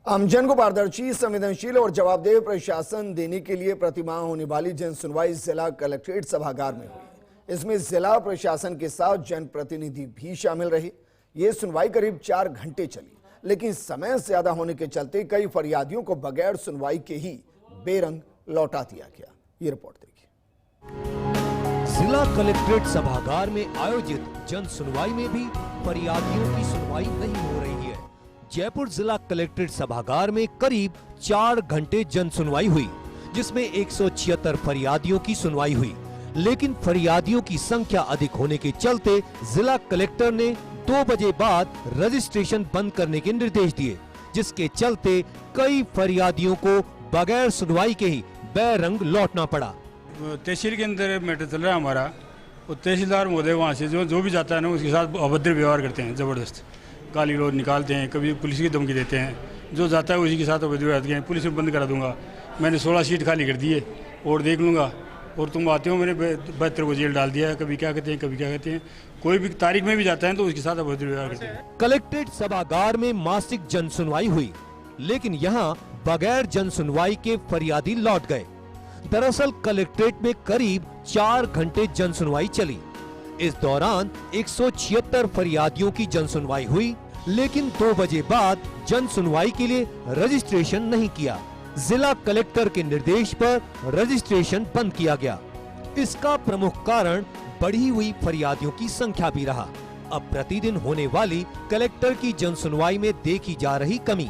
आमजन को पारदर्शी, संवेदनशील और जवाबदेह प्रशासन देने के लिए प्रतिमाह होने वाली जन सुनवाई जिला कलेक्ट्रेट सभागार में हुई। इसमें जिला प्रशासन के साथ जनप्रतिनिधि भी शामिल रहे। ये सुनवाई करीब 4 घंटे चली, लेकिन समय ज्यादा होने के चलते कई फरियादियों को बगैर सुनवाई के ही बेरंग लौटा दिया गया। ये रिपोर्ट देखिए। जिला कलेक्ट्रेट सभागार में आयोजित जन सुनवाई में भी फरियादियों की सुनवाई नहीं हो रही है। जयपुर जिला कलेक्ट्रेट सभागार में करीब 4 घंटे जन सुनवाई हुई, जिसमें 176 फरियादियों की सुनवाई हुई, लेकिन फरियादियों की संख्या अधिक होने के चलते जिला कलेक्टर ने 2 बजे बाद रजिस्ट्रेशन बंद करने के निर्देश दिए, जिसके चलते कई फरियादियों को बगैर सुनवाई के ही बेरंग लौटना पड़ा। तहसील के अंदर मैटर चल रहा है हमारा, और तहसीलदार महोदय वहाँ से जो भी जाता है ना, उसके साथ अभद्र व्यवहार करते हैं, जबरदस्त गाली गलौज निकालते हैं, कभी पुलिस की धमकी देते हैं। जो जाता है उसी के साथ अभद्र व्यवहार करते हैं। पुलिस में बंद करा दूंगा, मैंने 16 सीट खाली कर दी है और देख लूँगा, और तुम आते हो मैंने 72 को जेल डाल दिया है। कभी क्या कहते हैं, कभी क्या कहते हैं। कोई भी तारीख में भी जाता है तो उसके साथ अभद्र व्यवहार करते हैं। कलेक्ट्रेट सभागार में मासिक जन सुनवाई हुई, लेकिन यहाँ बगैर जन सुनवाई के फरियादी लौट गए। दरअसल कलेक्ट्रेट में करीब 4 घंटे जन सुनवाई चली। इस दौरान 176 फरियादियों की जन सुनवाई हुई, लेकिन 2 बजे बाद जन सुनवाई के लिए रजिस्ट्रेशन नहीं किया। जिला कलेक्टर के निर्देश पर रजिस्ट्रेशन बंद किया गया। इसका प्रमुख कारण बढ़ी हुई फरियादियों की संख्या भी रहा। अब प्रतिदिन होने वाली कलेक्टर की जन सुनवाई में देखी जा रही कमी।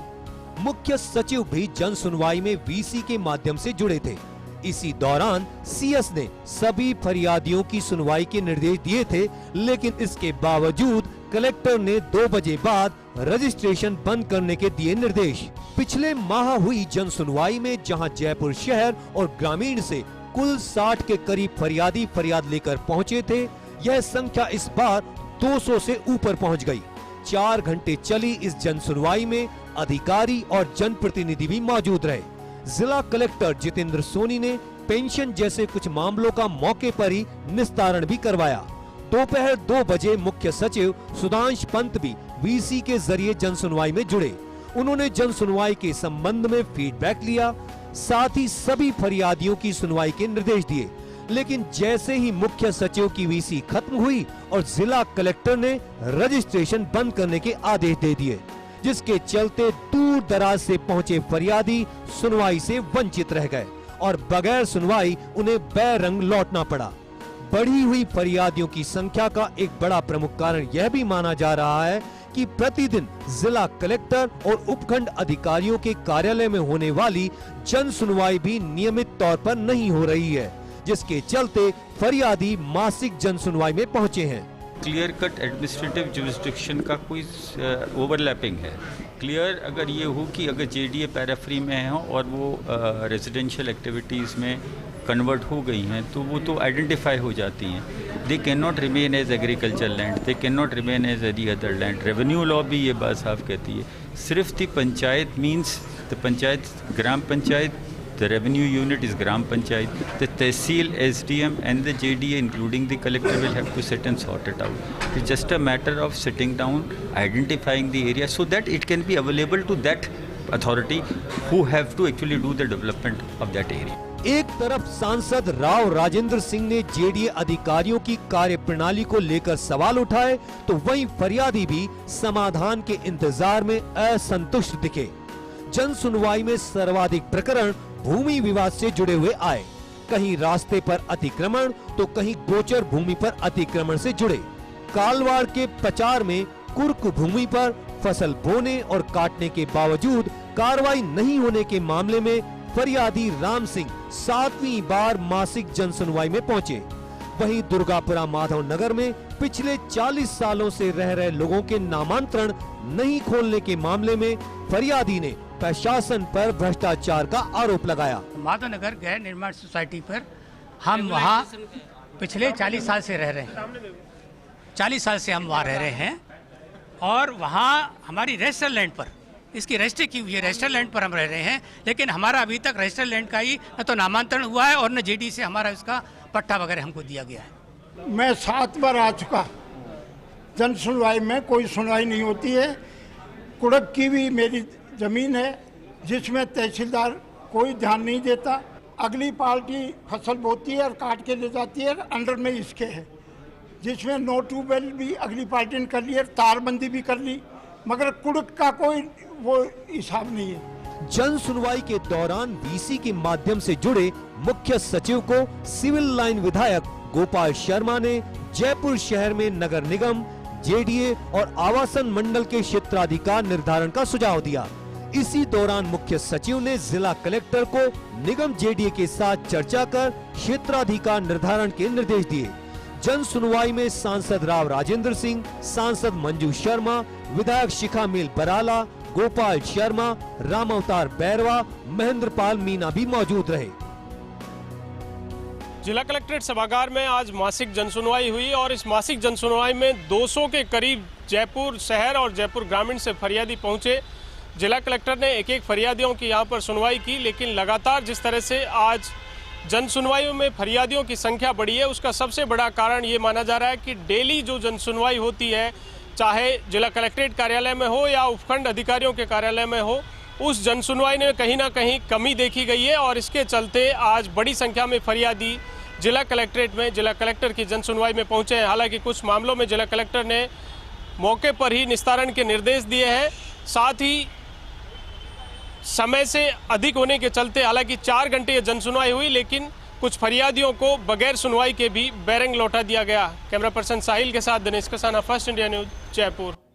मुख्य सचिव भी जन सुनवाई में वीसी के माध्यम से जुड़े थे। इसी दौरान सीएस ने सभी फरियादियों की सुनवाई के निर्देश दिए थे, लेकिन इसके बावजूद कलेक्टर ने 2 बजे बाद रजिस्ट्रेशन बंद करने के दिए निर्देश। पिछले माह हुई जन सुनवाई में जहां जयपुर शहर और ग्रामीण से कुल 60 के करीब फरियादी फरियाद लेकर पहुंचे थे, यह संख्या इस बार 200 से ऊपर पहुंच गई। 4 घंटे चली इस जन सुनवाई में अधिकारी और जनप्रतिनिधि भी मौजूद रहे। जिला कलेक्टर जितेंद्र सोनी ने पेंशन जैसे कुछ मामलों का मौके पर ही निस्तारण भी करवाया। दोपहर 2 बजे मुख्य सचिव सुधांश पंत भी वीसी के जरिए जन सुनवाई में जुड़े। उन्होंने जन सुनवाई के संबंध में फीडबैक लिया, साथ ही सभी फरियादियों की सुनवाई के निर्देश दिए। लेकिन जैसे ही मुख्य सचिव की वीसी खत्म हुई और जिला कलेक्टर ने रजिस्ट्रेशन बंद करने के आदेश दे दिए, जिसके चलते दूर दराज से पहुंचे फरियादी सुनवाई से वंचित रह गए और बगैर सुनवाई उन्हें बेरंग लौटना पड़ा। बढ़ी हुई फरियादियों की संख्या का एक बड़ा प्रमुख कारण यह भी माना जा रहा है कि प्रतिदिन जिला कलेक्टर और उपखंड अधिकारियों के कार्यालय में होने वाली जन सुनवाई भी नियमित तौर पर नहीं हो रही है, जिसके चलते फरियादी मासिक जन सुनवाई में पहुंचे हैं। क्लियर कट एडमिनिस्ट्रेटिव जुरिस्डिक्शन का कोई ओवरलैपिंग है। क्लियर अगर ये हो कि अगर जेडीए पैराफ्री में है और वो रेजिडेंशियल एक्टिविटीज़ में कन्वर्ट हो गई हैं, तो वो तो आइडेंटिफाई हो जाती हैं। They can not remain as agriculture land, they can not remain as any other land. Revenue law भी ये बात साफ कहती है। सिर्फ the panchayat means the panchayat, gram panchayat, the revenue unit is Gram Panchayat, the Tehsil, SDM and the JDA including the collector will have to sit and sort it out. It's just a matter of sitting down, identifying the area so that it can be available to that authority who have to actually do the development of that area. एक तरफ सांसद राव राजेंद्र सिंह ने JDA अधिकारियों की कार्यप्रणाली को लेकर सवाल उठाए, तो वहीं फरियादी भी समाधान के इंतजार में असंतुष्ट दिखे। जन सुनवाई में सर्वाधिक प्रकरण भूमि विवाद से जुड़े हुए आए। कहीं रास्ते पर अतिक्रमण तो कहीं गोचर भूमि पर अतिक्रमण से जुड़े। कालवाड़ के पचार में कुर्क भूमि पर फसल बोने और काटने के बावजूद कार्रवाई नहीं होने के मामले में फरियादी राम सिंह 7वीं बार मासिक जन सुनवाई में पहुंचे। वहीं दुर्गापुरा माधव नगर में पिछले 40 सालों से रह रहे लोगों के नामांतरण नहीं खोलने के मामले में फरियादी ने प्रशासन पर भ्रष्टाचार का आरोप लगाया। माधव नगर गैर निर्माण सोसाइटी पर हम वहाँ पिछले 40 साल से रह रहे हैं। 40 साल से हम वहाँ रह रहे हैं और वहाँ हमारी रजिस्टर लैंड पर, इसकी रजिस्ट्री की हुई है, रजिस्टर लैंड पर हम रह रहे हैं, लेकिन हमारा अभी तक रजिस्टर लैंड का ही न तो नामांतरण हुआ है और न जेडी से हमारा इसका पट्टा वगैरह हमको दिया गया है। मैं 7 बार आ चुका। जन सुनवाई में कोई सुनवाई नहीं होती है। कुड़क की भी मेरी ज़मीन है, जिसमें तहसीलदार कोई ध्यान नहीं देता। अगली पार्टी फसल बोती है और काट के ले जाती है, अंडर में इसके है, जिसमें नो ट्यूबवेल भी अगली पार्टी ने कर ली है, तारबंदी भी कर ली, मगर कुड़क का कोई वो हिसाब नहीं है। जन सुनवाई के दौरान वीसी के माध्यम से जुड़े मुख्य सचिव को सिविल लाइन विधायक गोपाल शर्मा ने जयपुर शहर में नगर निगम, जेडीए और आवासन मंडल के क्षेत्राधिकार निर्धारण का सुझाव दिया। इसी दौरान मुख्य सचिव ने जिला कलेक्टर को निगम जेडीए के साथ चर्चा कर क्षेत्राधिकार निर्धारण के निर्देश दिए। जन सुनवाई में सांसद राव राजेंद्र सिंह, सांसद मंजू शर्मा, विधायक शिखामेल बराला, गोपाल शर्मा, राम अवतार बैरवा, महेंद्र पाल मीना भी मौजूद रहे। जिला कलेक्ट्रेट सभागार में आज मासिक जनसुनवाई हुई और इस मासिक जनसुनवाई में 200 के करीब जयपुर शहर और जयपुर ग्रामीण से फरियादी पहुंचे। जिला कलेक्टर ने एक एक फरियादियों की यहां पर सुनवाई की, लेकिन लगातार जिस तरह से आज जन सुनवाई में फरियादियों की संख्या बढ़ी है, उसका सबसे बड़ा कारण ये माना जा रहा है कि डेली जो जन सुनवाई होती है, चाहे जिला कलेक्ट्रेट कार्यालय में हो या उपखंड अधिकारियों के कार्यालय में हो, उस जन सुनवाई में कहीं ना कहीं कमी देखी गई है और इसके चलते आज बड़ी संख्या में फरियादी जिला कलेक्ट्रेट में जिला कलेक्टर की जन सुनवाई में पहुंचे हैं। हालांकि कुछ मामलों में जिला कलेक्टर ने मौके पर ही निस्तारण के निर्देश दिए हैं, साथ ही समय से अधिक होने के चलते हालांकि 4 घंटे ये जन सुनवाई हुई, लेकिन कुछ फरियादियों को बगैर सुनवाई के भी बैरंग लौटा दिया गया। कैमरा पर्सन साहिल के साथ Dinesh Kasana, first India news, Jaipur.